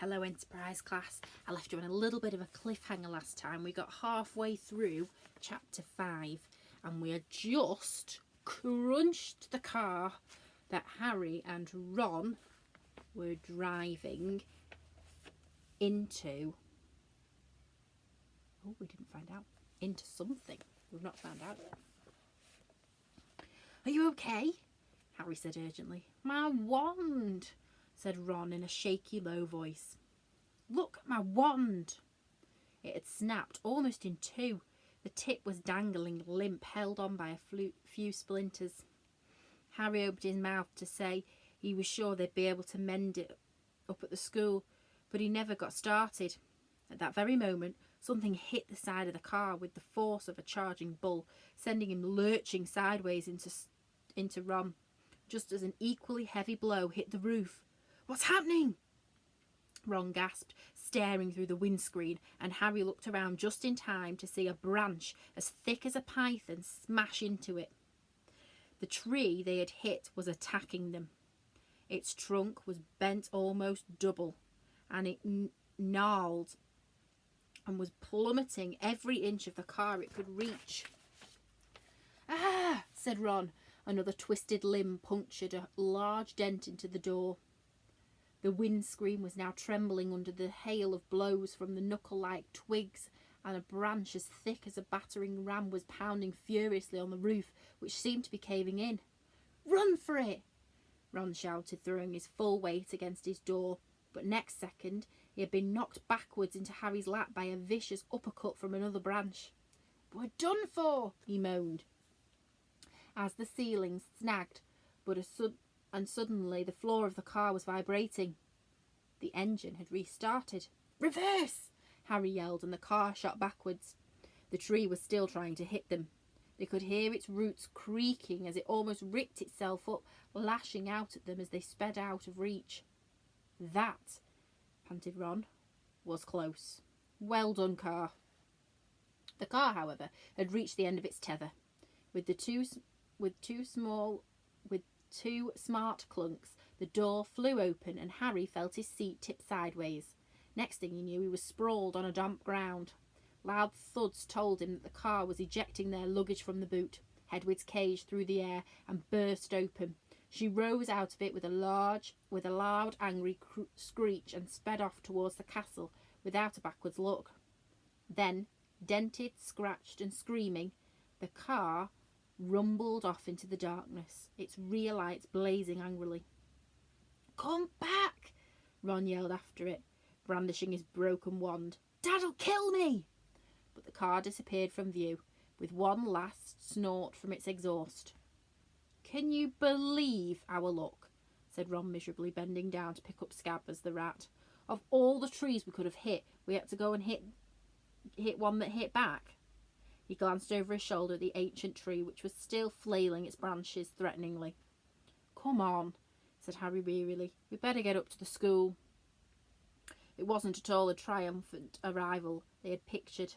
Hello Enterprise class. I left you on a little bit of a cliffhanger last time. We got halfway through chapter 5 and we had just crunched the car that Harry and Ron were driving into. Oh, we didn't find out. Into something. We've not found out yet. Are you okay? Harry said urgently. My wand, said Ron in a shaky, low voice. Look at my wand. It had snapped almost in two. The tip was dangling limp, held on by a few splinters. Harry opened his mouth to say he was sure they'd be able to mend it up at the school, but he never got started. At that very moment, something hit the side of the car with the force of a charging bull, sending him lurching sideways into Ron, just as an equally heavy blow hit the roof. What's happening? Ron gasped, staring through the windscreen, and Harry looked around just in time to see a branch as thick as a python smash into it. The tree they had hit was attacking them. Its trunk was bent almost double, and it gnarled and was plummeting every inch of the car it could reach. Ah, said Ron. Another twisted limb punctured a large dent into the door. The windscreen was now trembling under the hail of blows from the knuckle-like twigs, and a branch as thick as a battering ram was pounding furiously on the roof, which seemed to be caving in. Run for it! Ron shouted, throwing his full weight against his door, but next second he had been knocked backwards into Harry's lap by a vicious uppercut from another branch. We're done for, he moaned, as the ceiling snagged, and suddenly the floor of the car was vibrating. The engine had restarted. Reverse! Harry yelled, and the car shot backwards. The tree was still trying to hit them. They could hear its roots creaking as it almost ripped itself up, lashing out at them as they sped out of reach. That, panted Ron, was close. Well done, car. The car, however, had reached the end of its tether. With two smart clunks, the door flew open and Harry felt his seat tip sideways. Next thing he knew, he was sprawled on a damp ground. Loud thuds told him that the car was ejecting their luggage from the boot. Hedwig's cage through the air and burst open. She rose out of it with a loud, angry screech and sped off towards the castle without a backwards look. Then, dented, scratched and screaming, the car rumbled off into the darkness, its rear lights blazing angrily. Come back! Ron yelled after it, brandishing his broken wand. Dad'll kill me! But the car disappeared from view, with one last snort from its exhaust. Can you believe our luck? Said Ron miserably, bending down to pick up Scabbers the rat. Of all the trees we could have hit, we had to go and hit one that hit back. He glanced over his shoulder at the ancient tree, which was still flailing its branches threateningly. Come on, said Harry wearily. We'd better get up to the school. It wasn't at all a triumphant arrival they had pictured.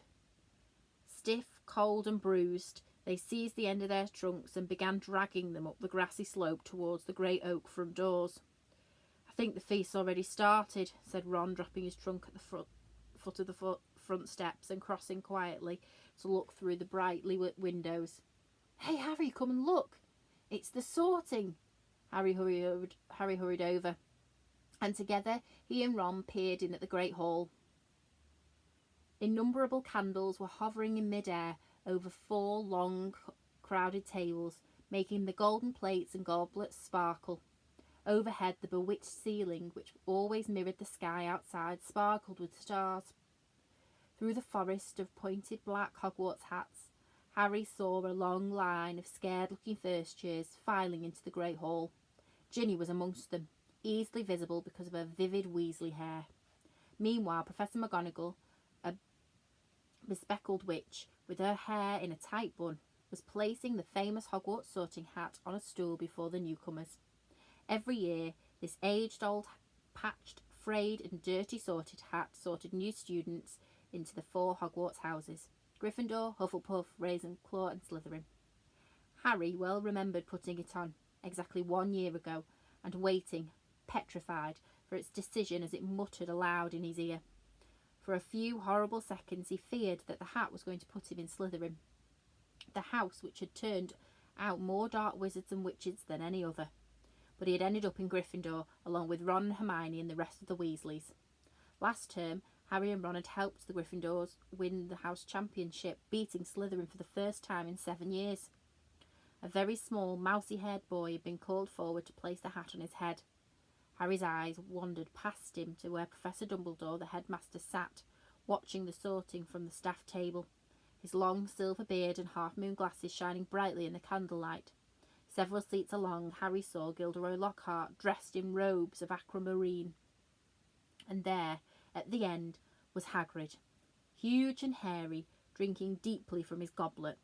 Stiff, cold and bruised, they seized the end of their trunks and began dragging them up the grassy slope towards the great oak front doors. I think the feast's already started, said Ron, dropping his trunk at the foot of the front steps and crossing quietly to look through the brightly lit windows. Hey, Harry, come and look. It's the sorting. Harry hurried over, and together he and Ron peered in at the great hall. Innumerable candles were hovering in mid-air over 4 long, crowded tables, making the golden plates and goblets sparkle. Overhead, the bewitched ceiling, which always mirrored the sky outside, sparkled with stars. Through the forest of pointed black Hogwarts hats, Harry saw a long line of scared-looking first-years filing into the great hall. Ginny was amongst them, easily visible because of her vivid Weasley hair. Meanwhile, Professor McGonagall, a bespectacled witch with her hair in a tight bun, was placing the famous Hogwarts sorting hat on a stool before the newcomers. Every year, this aged-old, patched, frayed and dirty sorted hat sorted new students into the 4 Hogwarts houses: Gryffindor, Hufflepuff, Ravenclaw and Slytherin. Harry well remembered putting it on exactly 1 year ago and waiting, petrified, for for its decision as it muttered aloud in his ear. For a few horrible seconds he feared that the hat was going to put him in Slytherin, the house which had turned out more dark wizards and witches than any other. But he had ended up in Gryffindor, along with Ron and Hermione and the rest of the Weasleys. Last term, Harry and Ron had helped the Gryffindors win the house championship, beating Slytherin for the first time in 7 years. A very small, mousy-haired boy had been called forward to place the hat on his head. Harry's eyes wandered past him to where Professor Dumbledore, the headmaster, sat, watching the sorting from the staff table, his long silver beard and half-moon glasses shining brightly in the candlelight. Several seats along, Harry saw Gilderoy Lockhart, dressed in robes of aquamarine. And there, at the end, was Hagrid, huge and hairy, drinking deeply from his goblet.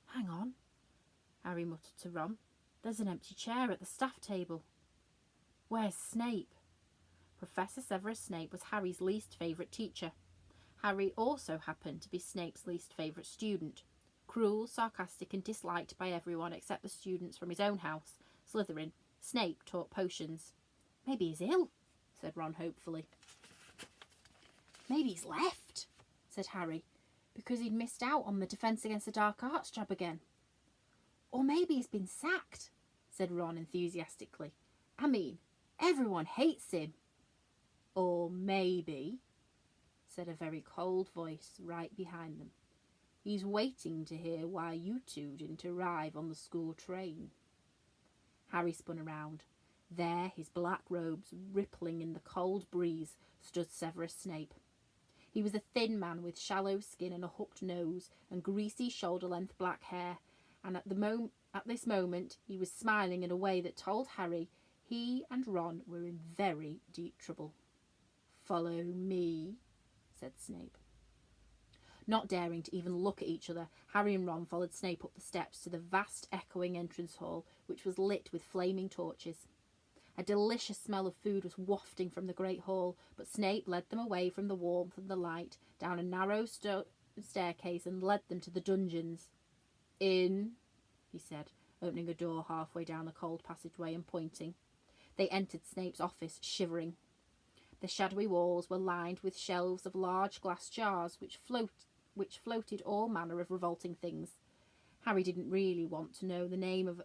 "Hang on," Harry muttered to Ron. "There's an empty chair at the staff table. Where's Snape?" Professor Severus Snape was Harry's least favourite teacher. Harry also happened to be Snape's least favourite student. Cruel, sarcastic and disliked by everyone except the students from his own house, Slytherin, Snape taught potions. "Maybe he's ill," said Ron hopefully. "Maybe he's left," said Harry, "because he'd missed out on the Defence Against the Dark Arts job again." "Or maybe he's been sacked," said Ron enthusiastically. "I mean, everyone hates him." "Or maybe," said a very cold voice right behind them, "he's waiting to hear why you two didn't arrive on the school train." Harry spun around. There, his black robes rippling in the cold breeze, stood Severus Snape. He was a thin man with shallow skin and a hooked nose and greasy shoulder-length black hair, and at this moment he was smiling in a way that told Harry he and Ron were in very deep trouble. "Follow me," said Snape. Not daring to even look at each other, Harry and Ron followed Snape up the steps to the vast echoing entrance hall, which was lit with flaming torches. A delicious smell of food was wafting from the great hall, but Snape led them away from the warmth and the light, down a narrow staircase, and led them to the dungeons. "In," he said, opening a door halfway down the cold passageway and pointing. They entered Snape's office, shivering. The shadowy walls were lined with shelves of large glass jars which floated all manner of revolting things. Harry didn't really want to know the name of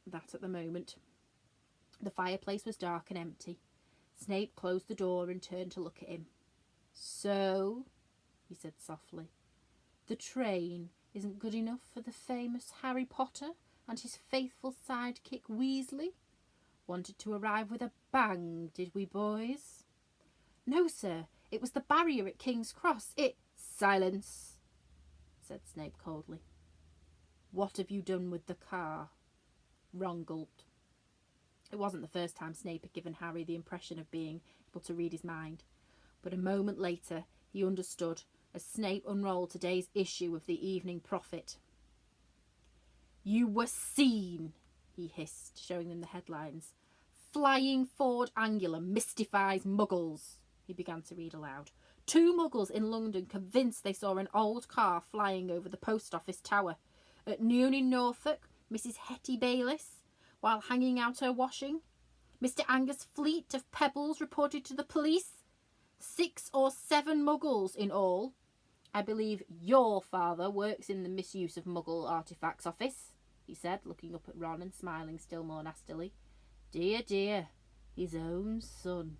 that at the moment. The fireplace was dark and empty. Snape closed the door and turned to look at him. "So," he said softly, "the train isn't good enough for the famous Harry Potter and his faithful sidekick Weasley? Wanted to arrive with a bang, did we, boys?" "No, sir. It was the barrier at King's Cross. "Silence," said Snape coldly. "What have you done with the car?" Ron gulped. It wasn't the first time Snape had given Harry the impression of being able to read his mind, but a moment later he understood as Snape unrolled today's issue of the Evening Prophet. "You were seen," he hissed, showing them the headlines. "Flying Ford Angula mystifies Muggles," he began to read aloud. "2 Muggles in London convinced they saw an old car flying over the post office tower. At noon in Norfolk, Mrs. Hetty Bayliss, while hanging out her washing. Mr. Angus Fleet of Pebbles reported to the police. 6 or 7 Muggles in all. I believe your father works in the misuse of Muggle artefacts office," he said, looking up at Ron and smiling still more nastily. "Dear, dear, his own son."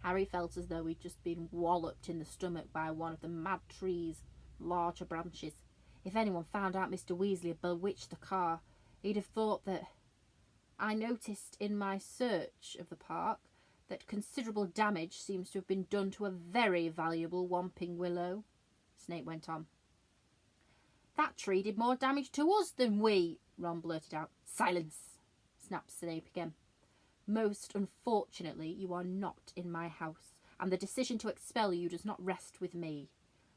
Harry felt as though he'd just been walloped in the stomach by one of the mad tree's larger branches. If anyone found out Mr. Weasley had bewitched the car, he'd have thought that... "I noticed in my search of the park that considerable damage seems to have been done to a very valuable Whomping Willow," Snape went on. "That tree did more damage to us than we," Ron blurted out. "Silence," snapped Snape again. "Most unfortunately, you are not in my house, and the decision to expel you does not rest with me.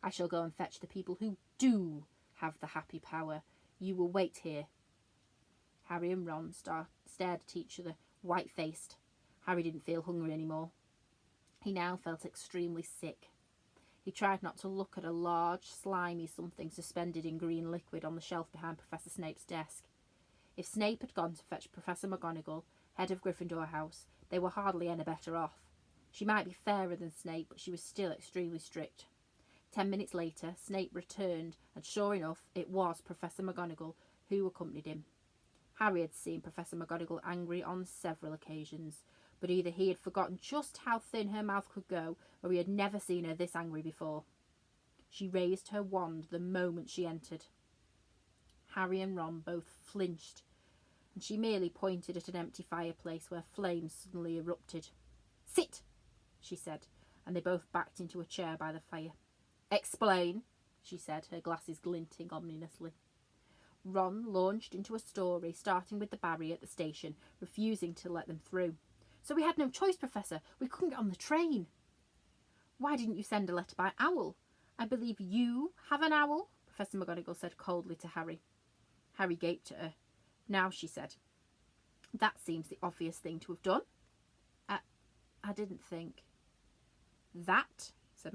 I shall go and fetch the people who do have the happy power. You will wait here." Harry and Ron stared at each other, white-faced. Harry didn't feel hungry anymore. He now felt extremely sick. He tried not to look at a large, slimy something suspended in green liquid on the shelf behind Professor Snape's desk. If Snape had gone to fetch Professor McGonagall, head of Gryffindor House, They were hardly any better off. She might be fairer than Snape, but she was still extremely strict. 10 minutes later, Snape returned, and sure enough, it was Professor McGonagall who accompanied him. Harry had seen Professor McGonagall angry on several occasions, but either he had forgotten just how thin her mouth could go, or he had never seen her this angry before. She raised her wand the moment she entered. Harry and Ron both flinched, and she merely pointed at an empty fireplace where flames suddenly erupted. "Sit," she said, and they both backed into a chair by the fire. "Explain," she said, her glasses glinting ominously. Ron launched into a story, starting with the barrier at the station, refusing to let them through. "So we had no choice, Professor. We couldn't get on the train." "Why didn't you send a letter by owl? I believe you have an owl," Professor McGonagall said coldly to Harry. Harry gaped at her. "Now," she said, "that seems the obvious thing to have done." I didn't think." "That," said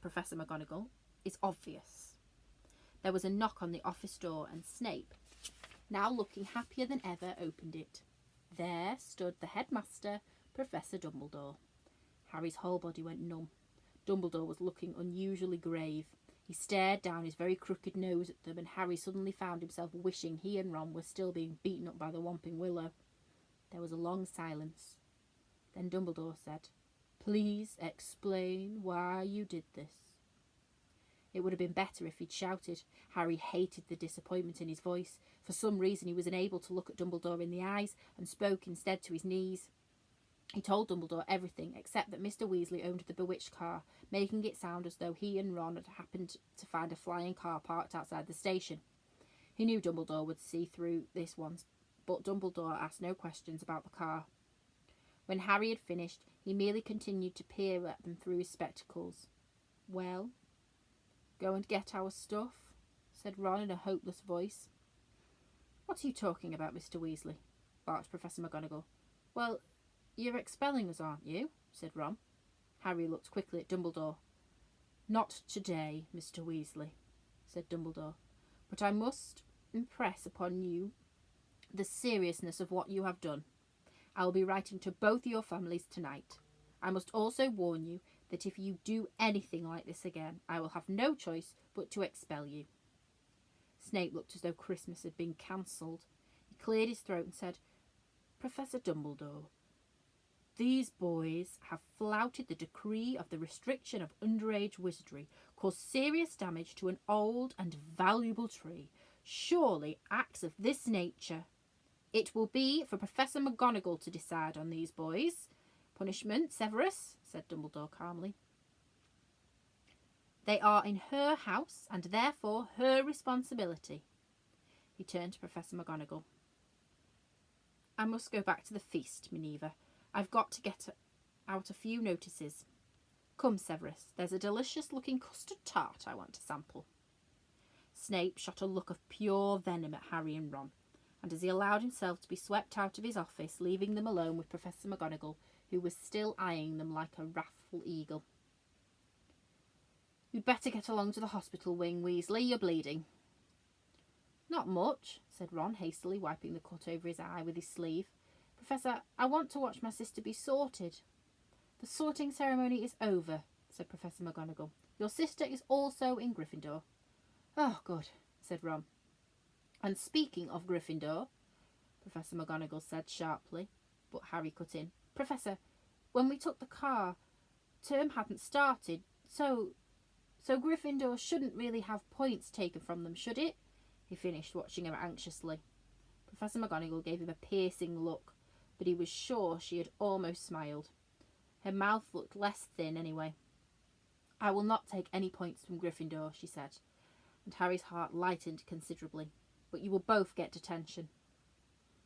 Professor McGonagall, "is obvious." There was a knock on the office door, and Snape, now looking happier than ever, opened it. There stood the headmaster, Professor Dumbledore. Harry's whole body went numb. Dumbledore was looking unusually grave. He stared down his very crooked nose at them, and Harry suddenly found himself wishing he and Ron were still being beaten up by the Whomping Willow. There was a long silence. Then Dumbledore said, "Please explain why you did this." It would have been better if he'd shouted. Harry hated the disappointment in his voice. For some reason he was unable to look at Dumbledore in the eyes, and spoke instead to his knees. He told Dumbledore everything except that Mr. Weasley owned the Bewitched car, making it sound as though he and Ron had happened to find a flying car parked outside the station. He knew Dumbledore would see through this once, but Dumbledore asked no questions about the car. When Harry had finished, he merely continued to peer at them through his spectacles. "Well, go and get our stuff," said Ron in a hopeless voice. "What are you talking about, Mr. Weasley?" barked Professor McGonagall. "Well, you're expelling us, aren't you?" said Ron. Harry looked quickly at Dumbledore. "Not today, Mr. Weasley," said Dumbledore, "but I must impress upon you the seriousness of what you have done. I will be writing to both your families tonight. I must also warn you that if you do anything like this again, I will have no choice but to expel you." Snape looked as though Christmas had been cancelled. He cleared his throat and said, "Professor Dumbledore, these boys have flouted the decree of the restriction of underage wizardry, caused serious damage to an old and valuable tree. Surely acts of this nature. It will be for Professor McGonagall to decide on these boys. Punishment, Severus," said Dumbledore calmly. "They are in her house, and therefore her responsibility." He turned to Professor McGonagall. "I must go back to the feast, Minerva. I've got to get out a few notices. Come, Severus, there's a delicious-looking custard tart I want to sample." Snape shot a look of pure venom at Harry and Ron, and as he allowed himself to be swept out of his office, leaving them alone with Professor McGonagall, who was still eyeing them like a wrathful eagle. "You'd better get along to the hospital wing, Weasley. You're bleeding." "Not much," said Ron, hastily wiping the cut over his eye with his sleeve. "Professor, I want to watch my sister be sorted." "The sorting ceremony is over," said Professor McGonagall. "Your sister is also in Gryffindor." "Oh, good," said Ron. "And speaking of Gryffindor," Professor McGonagall said sharply, but Harry cut in. "Professor, when we took the car, term hadn't started, so Gryffindor shouldn't really have points taken from them, should it?" he finished, watching her anxiously. Professor McGonagall gave him a piercing look, but he was sure she had almost smiled. Her mouth looked less thin anyway. "I will not take any points from Gryffindor," she said, and Harry's heart lightened considerably. "But you will both get detention."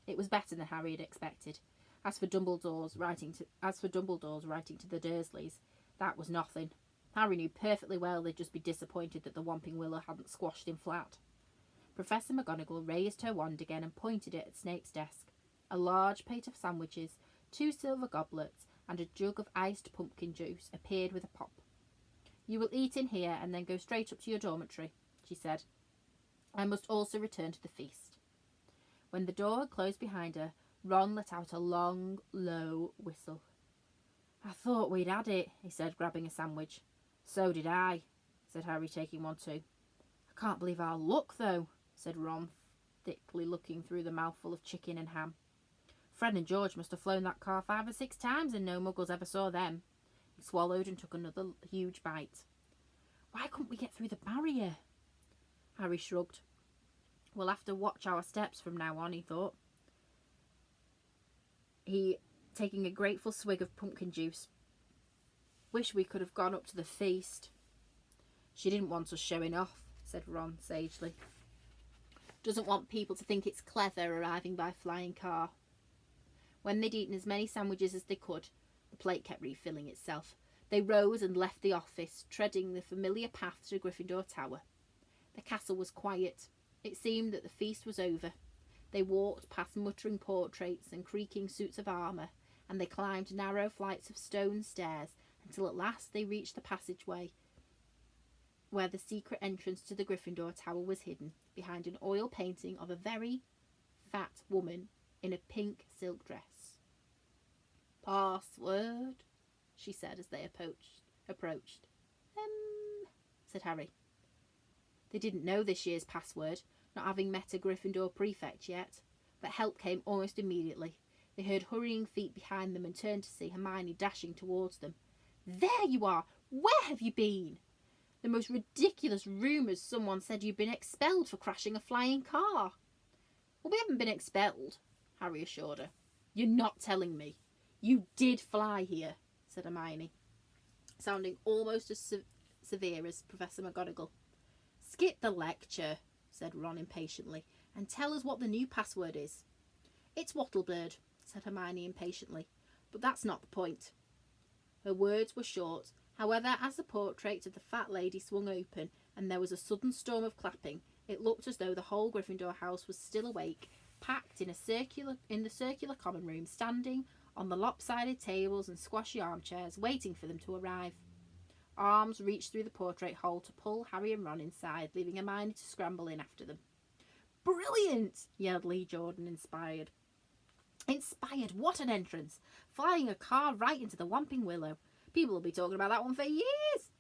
It was better than Harry had expected. As for Dumbledore's writing to the Dursleys, that was nothing. Harry knew perfectly well they'd just be disappointed that the Whomping Willow hadn't squashed him flat. Professor McGonagall raised her wand again and pointed it at Snape's desk. A large plate of sandwiches, 2 silver goblets, and a jug of iced pumpkin juice appeared with a pop. "You will eat in here and then go straight up to your dormitory," she said. "I must also return to the feast." When the door had closed behind her, Ron let out a long, low whistle. I thought we'd had it, he said, grabbing a sandwich. So did I, said Harry, taking one too. I can't believe our luck, though, said Ron, thickly looking through the mouthful of chicken and ham. Fred and George must have flown that car 5 or 6 times and no muggles ever saw them. He swallowed and took another huge bite. Why couldn't we get through the barrier? Harry shrugged. We'll have to watch our steps from now on, he thought. He taking a grateful swig of pumpkin juice. Wish we could have gone up to the feast. She didn't want us showing off, said Ron sagely. Doesn't want people to think it's clever arriving by flying car. When they'd eaten as many sandwiches as they could, the plate kept refilling itself. They rose and left the office, treading the familiar path to Gryffindor Tower. The castle was quiet. It seemed that the feast was over. They walked past muttering portraits and creaking suits of armour, and they climbed narrow flights of stone stairs until at last they reached the passageway where the secret entrance to the Gryffindor Tower was hidden behind an oil painting of a very fat woman in a pink silk dress. Password, she said as they approached. Said Harry. They didn't know this year's password, not having met a Gryffindor prefect yet, but help came almost immediately. They heard hurrying feet behind them and turned to see Hermione dashing towards them. There you are! Where have you been? The most ridiculous rumours. Someone said you'd been expelled for crashing a flying car. Well, we haven't been expelled, Harry assured her. You're not telling me. You did fly here, said Hermione, sounding almost as severe as Professor McGonagall. Skip the lecture, said Ron impatiently, and tell us what the new password is. It's Wattlebird, said Hermione impatiently, but that's not the point. Her words were short. However, as the portrait of the fat lady swung open and there was a sudden storm of clapping, it looked as though the whole Gryffindor house was still awake, packed in the circular common room, standing on the lopsided tables and squashy armchairs, waiting for them to arrive. Arms reached through the portrait hole to pull Harry and Ron inside, leaving Hermione to scramble in after them. Brilliant! Yelled Lee Jordan, inspired. Inspired? What an entrance! Flying a car right into the Whomping Willow. People will be talking about that one for years.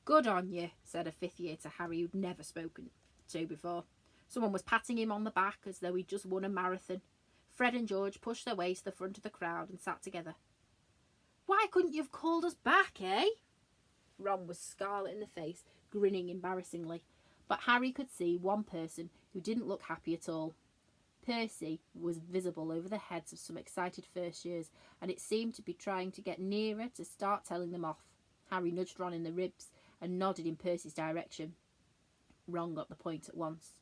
Good on you, said a 5th year to Harry, who'd never spoken to before. Someone was patting him on the back as though he'd just won a marathon. Fred and George pushed their way to the front of the crowd and sat together. Why couldn't you have called us back, eh? Ron was scarlet in the face, grinning embarrassingly, but Harry could see one person who didn't look happy at all. Percy was visible over the heads of some excited first years, and it seemed to be trying to get nearer to start telling them off. Harry nudged Ron in the ribs and nodded in Percy's direction. Ron got the point at once.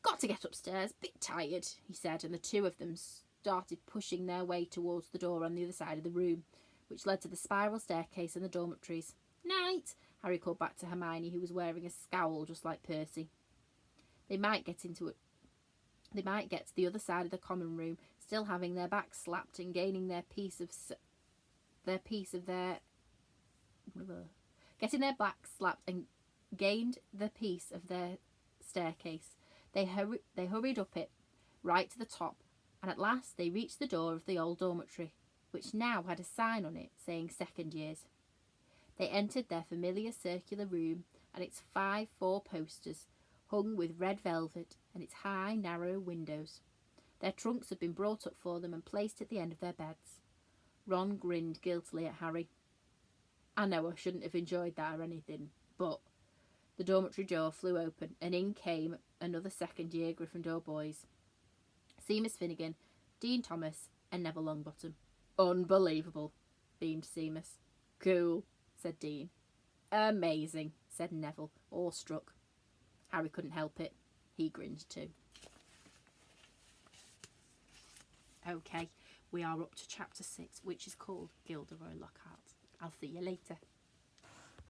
Got to get upstairs, bit tired, he said, and the two of them started pushing their way towards the door on the other side of the room, which led to the spiral staircase and the dormitories. Night, Harry called back to Hermione, who was wearing a scowl just like Percy. They might get to the other side of the common room, still having their backs slapped and gaining getting their backs slapped and gained the piece of their staircase. They hurried up it, right to the top, and at last they reached the door of the old dormitory, which now had a sign on it saying 2nd years. They entered their familiar circular room and its 5 4-posters, hung with red velvet, and its high, narrow windows. Their trunks had been brought up for them and placed at the end of their beds. Ron grinned guiltily at Harry. I know I shouldn't have enjoyed that or anything, but the dormitory door flew open, and in came another 2nd year Gryffindor boys. Seamus Finnegan, Dean Thomas, and Neville Longbottom. Unbelievable, beamed Seamus. Cool, said Dean. Amazing, said Neville, awestruck. Harry couldn't help it. He grinned too. Okay, we are up to chapter 6, which is called Gilderoy Lockhart. I'll see you later.